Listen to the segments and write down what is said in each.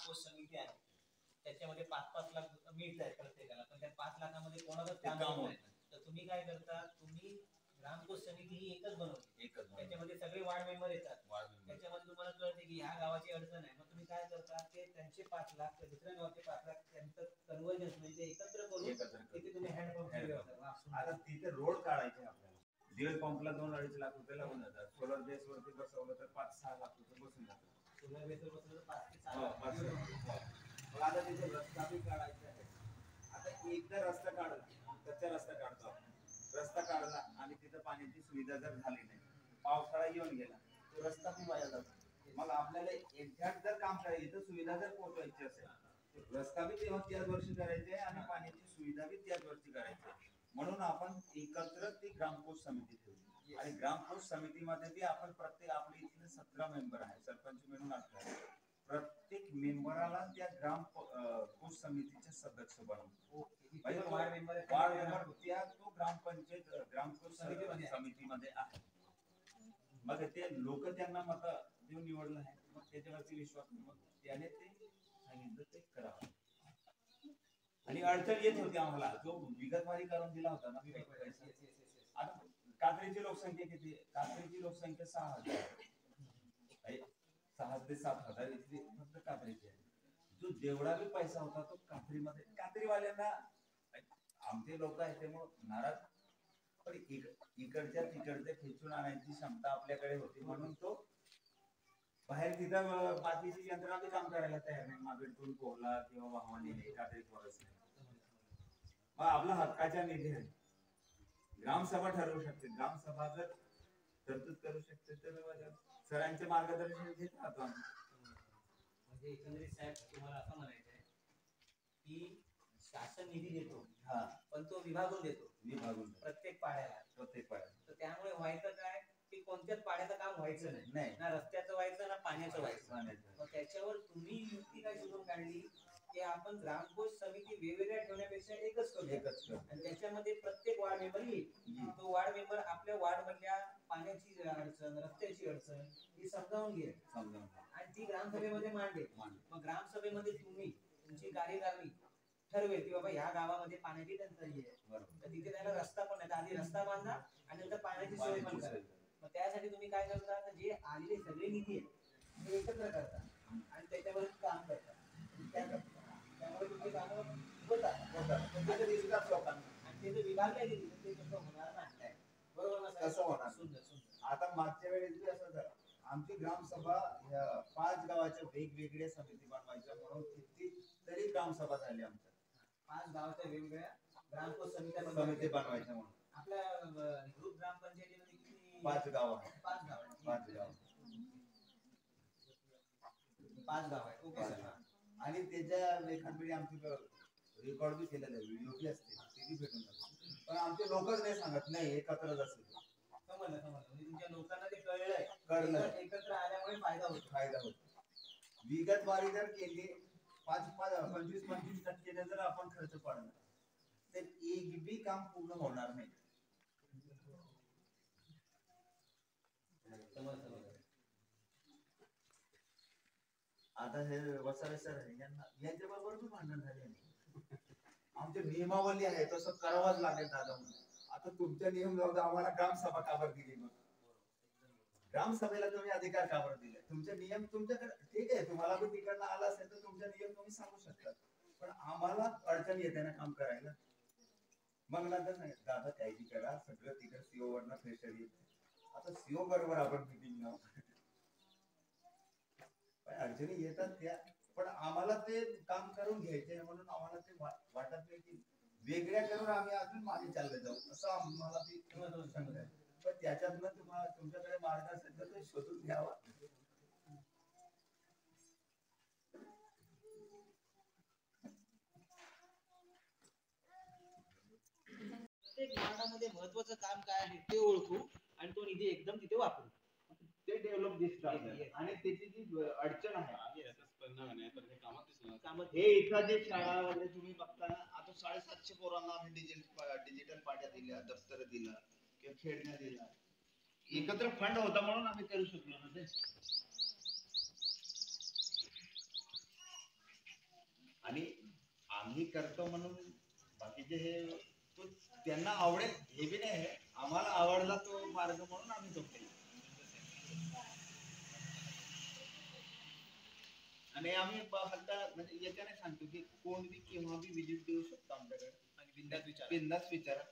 ग्रामकोष समिती आहे त्याच्यामध्ये 5-5 लाख मिळतात प्रत्येकाला, पण त्या 5 लाखामध्ये कोणालाच काम होत नाही. तर तुम्ही काय करता, तुम्ही ग्रामकोष समिती ही एकच बनवली, त्याच्यामध्ये सगळे वार्ड मेंबर येतात, त्याच्यामध्ये तुम्हाला कळते की ह्या गावाची अडचण आहे, मग तुम्ही काय करता ते त्यांचे 5 लाख दुसऱ्या गावाचे 5 लाख त्यांचं कन्वर्जन्स म्हणजे एकत्र करून तिथे तुम्ही हँडपंप आता तिथे रोड काढायचे आपल्याला, दीड पंपला 2-2.5 लाख रुपये लागून जातात. सोलर बेस वरती बसवलं तर 5-6 लाख रुपये बसून जातात. सोलर बेस वर बसवलं तर 5 ते 6 लाख. मग आता तिथे रस्ता बी काढायचा आहे. आता एकदा रस्ता काढला, कच्चा रस्ता काढतो आपण, रस्ता काढला आणि तिथं पाण्याची सुविधा जर झाली नाही, पावसाळा येऊन गेला तो रस्ता बी वाया जातो. मग आपल्याला एक्झॅक्ट जर काम करायचं, सुविधा जर पोहोचवायची असेल, रस्ता बी तेव्हा त्याच वर्षी करायचे आणि पाण्याची सुविधा बी त्याच वर्षी करायची. म्हणून आपण एकत्र ती ग्रामकोष समिती ठेवली आणि ग्रामकोष समितीमध्ये बी आपण प्रत्येक आपले इथले 17 मेंबर आहे, सरपंच मिळून असतात. प्रत्येक मेंबराला त्या ग्रामकोष समितीचे सदस्य बनवतो. म्हणजे वार्ड मेंबर त्या तो ग्रामपंचायत ग्रामकोष समितीमध्ये आहे. मग ते लोक त्यांना मत देऊन निवडलं आहे, मग त्याच्यावरती विश्वास मग त्याने ते सांगितलं ते करावं. आणि अडचण येत होती आम्हाला, जो विगतवारी करून दिला होता ना, आता कात्रीची लोकसंख्या किती? कात्रीची लोकसंख्या 6,000 6 ते 7,000 इथली फक्त कात्रीची आहे. जो जेवढा बी पैसा होता तो कात्रीमध्ये, कात्रीवाल्यांना आमचे लोक आहेत त्यामुळे नाराज, पण इकडच्या तिकडच्या खेचून आणायची क्षमता आपल्याकडे होती म्हणून तो बाहेर तिथं बाकीची यंत्रणा बी काम करायला तयार नाही. मागेतून कोरला किंवा वाहवानी नाही, कात्री कोरच नाही. मग आपला हक्काच्या निधी आहे, ग्रामसभा ठरवू शकते, ग्रामसभा जर तरतूद करू शकते तर सरांचे मार्गदर्शन घेत राहतो आम्ही. म्हणजे एकंदरीत साहेब तुम्हाला असं म्हणायचं आहे की शासन निधी देतो, पण तो विभागून देतो, प्रत्येक पाड्याला. तर त्यामुळे व्हायचं काय की कोणत्याच पाड्याचं काम व्हायचं नाही, ना रस्त्याचं व्हायचं ना पाण्याचं व्हायचं. मग त्याच्यावर तुम्ही युक्ती काय शोधून काढली की आपण ग्रामकोष समिती वेगवेगळ्या ठेवण्यापेक्षा एकच करू, आणि त्याच्यामध्ये प्रत्येक वार्ड मेंबर येईल. तो वार्ड मेंबर आपल्या वार्ड मधल्या पाण्याची अडचण, रस्त्याची अडचण ही समजावून घेईल आणि ती ग्रामसभेमध्ये मांडेल. मग ग्रामसभेमध्ये तुम्ही तुमची कार्यकारिणी ठरवेल की बाबा ह्या गावामध्ये पाण्याची टंचाई आहे, तर तिथे त्याला रस्ता पण नाही, आधी रस्ता बांधा आणि नंतर पाण्याची सोय पण करा. मग त्यासाठी तुम्ही काय करता, जे आलेले सगळे निधी आहे ते एकत्र करता आणि त्याच्यावर काम करता. त्यामुळे तुमची कामं होतात आणि ते जर विभागल्या गेली तर ते कसं होणार नाही. बरोबर ना? कसं होणार? सुंदर. आता मागच्या वेळेस बी असं झालं, आमची ग्रामसभा 5 गावाच्या वेगवेगळ्या समिती बनवायच्या म्हणून कितीतरी ग्रामसभा झाली आमच्या. 5 गावाच्या वेगवेगळ्या ग्रामकोष समिती बनवायच्या म्हणून. आपल्या ग्रुप ग्रामपंचायतीमध्ये किती? 5 गाव आहे. 5 गाव आहे. 5 गाव. 5 गाव आहे. Okay sir. आणि त्याच्या लेखांमध्ये आमची रेकॉर्ड बी केलेलं आहे, व्हिडिओ बी असते, ते बी भेटून जाते. पण आमचे लोकच नाही सांगत नाही एकत्रच असते. समजलं. म्हणजे तुमच्या लोकांना ते कळलं एकत्र आल्यामुळे फायदा होतो. विगतवारी जर केली 25% जर आपण खर्च पाडला तर एक बी काम पूर्ण होणार नाही. आता हे वसावे सर आहे, यांच्या बरोबर बी भांडण झाले. आमची नियमावली आहे तसं करावंच लागेल दादा. आता तुमच्या नियम जाऊ आम्हाला ग्रामसभा का बरं दिली? मग ग्रामसभेला तुम्ही अधिकार का बरं दिले? तुमचे नियम तुमच्याकडे ठीक आहे, तुम्हाला पण तिकडनं आला असेल तर तुमचे नियम तुम्ही सांगू शकता, पण आम्हाला अडचण येते ना काम करायला. मग नंतर सांगितलं दादा काही करा, सगळं तिकडे सीओ वरनं प्रेशर येते. आता सीओ बरोबर आपण मिटिंग लावू, अडचणी येतात त्या, पण आम्हाला ते काम करून घ्यायचे म्हणून आम्हाला ते वाटत नाही की वेगळ्या करून आम्ही अजून मागे चालले जाऊ, असं आम्हाला ती सांगत आहे. पण त्याच्यातनं तुम्हाला तुमच्याकडे मार्ग असेल तर ते शोधून घ्यावा. प्रत्येक वार्डामध्ये महत्वाचं काम काय आहे ते ओळखू आणि तो निधी एकदम तिथे वापरू. ते डेव्हलप दिसतं आणि त्याची जी अडचण आहे हे एखादी शाळा वगैरे तुम्ही बघता, आता 750 पोरांना आम्ही डिजिटल पाट्या दिल्या, दफ्तर दिला किंवा खेळण्या दिला, एकत्र फंड होता म्हणून आम्ही करू शकलो ना ते. आम्ही करतो म्हणून बाकीचे हे तो त्यांना आवडेल हे बी नाही आहे, आम्हाला आवडला तो मार्ग म्हणून आम्ही तो केला. आणि आम्ही फक्त म्हणजे याच्याने सांगतो की कोण बी केव्हा बी विजिट देऊ शकतो आमच्याकडे आणि बिंदास विचारा.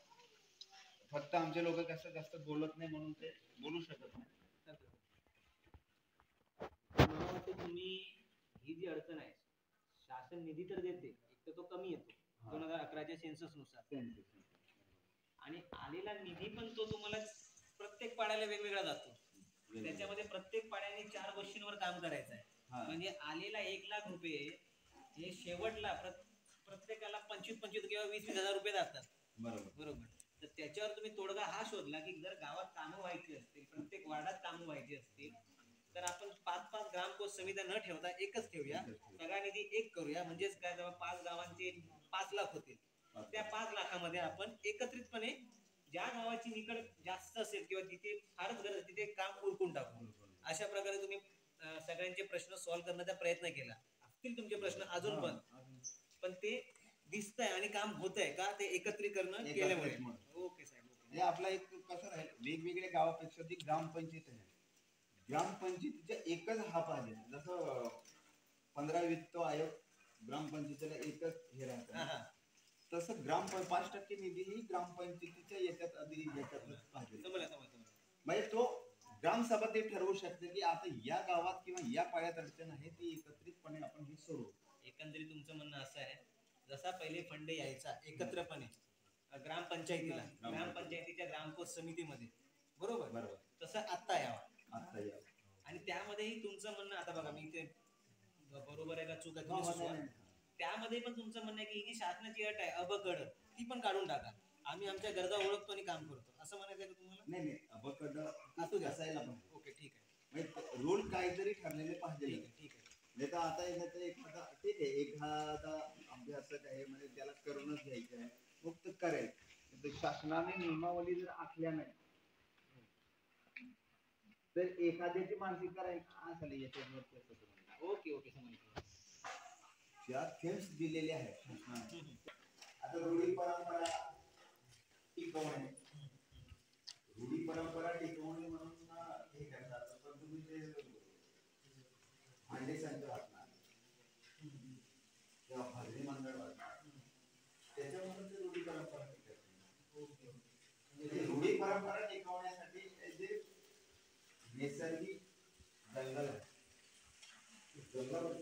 फक्त आमचे लोक कसं जास्त बोलत नाही म्हणून ते बोलू शकत नाही. मला वाटतं तुम्ही ही जी अडचण आहे, शासन निधी तर देते, एक तर तो कमी येतो 2011च्या सेन्सस नुसार, आणि आलेला निधी पण तो तुम्हाला प्रत्येक पाड्याला वेगवेगळा जातो. त्याच्यामध्ये प्रत्येक पाड्याने 4 गोष्टींवर काम करायचं आहे. म्हणजे आलेला 1,00,000 रुपये हे शेवटला प्रत्येकाला 25 किंवा 20,000 रुपये जातात. बरोबर. तर त्याच्यावर तुम्ही तोडगा हा शोधला की जर गावात कामं व्हायची असतील, प्रत्येक वार्डात कामं व्हायची असतील, तर आपण 5-5 ग्रामकोष समित्या न ठेवता एकच ठेवूया, सगळा निधी एक करूया. म्हणजेच काय, जेव्हा 5 गावांचे 5 लाख होतील, त्या 5 लाखामध्ये आपण एकत्रितपणे ज्या गावाची निकड जास्त असेल किंवा जिथे फारच गरज तिथे काम उरकून टाकू. अशा प्रकारे तुम्ही सगळ्यांचे प्रश्न सॉल्व्ह करण्याचा प्रयत्न केला. असतील तुमचे प्रश्न अजून पण ते दिसतंय आणि काम होतंय का ते एकत्रीकरण केल्यामुळे. ओके साहेब. हे आपला एक कसं राहील, वेगवेगळ्या गावापेक्षा ती ग्रामपंचायत आहे, ग्रामपंचायतीचा एकच हा पाहिजे. जसं 15 वित्त आयोग ग्रामपंचायतीला एकच हे राहतं, तसं 5% निधी ही ग्रामपंचायतीच्या याच्यात आधी याच्यातच पाहिजे. म्हणजे तो ग्रामसभा ते ठरवू शकते की आता या गावात किंवा या पाड्यात अडचण आहे ती एकत्रितपणे आपण ही सोडवू. एकंदरीत तुमचं म्हणणं असं आहे, जसा पहिले फंड यायचा एकत्रपणे ग्रामपंचायतीला, ग्रामपंचायतीच्या ग्रामकोष समितीमध्ये, बरोबर, तसं आता यावं. आणि त्यामध्येही तुमचं म्हणणं, आता बघा मी इथे बरोबर आहे का चूक आहे तुम्ही सुचवा, त्यामध्ये पण तुमचं म्हणणं आहे की ही शासनाची अट आहे अबकड, ती पण काढून टाका, आम्ही आमच्या गरजा ओळखतो आणि काम करतो, असं म्हणायचं आहे का तुम्हाला? नाही, अबकड असू असायला पण. ओके, ठीक आहे. म्हणजे रूल काहीतरी ठरलेले पाहिजे. ठीक आहे. नाही तर आता एखादा ठीक आहे, एखादा अभ्यासक आहे म्हणजे त्याला करूनच घ्यायचं आहे, मग तो करेल. शासनाने नियमावली जर आखल्या नाही तर एखाद्याची मानसिकता राहील असेल याच्यावर. ओके समजलं. ज्या थेम्स दिलेले आहेत शासनाने, आता रूढी परंपरा टिकवणे, रूढी परंपरा टिकवणे म्हणून हे करतात, पण तुम्ही ते भांडे संच वाटणार किंवा भजनी मंडळ वाटणार, त्याच्यामुळे ते रूढी परंपरा टिकत नाही. रूढी परंपरा टिकवण्यासाठी जे नैसर्गिक जंगल आहे, जंगलावरती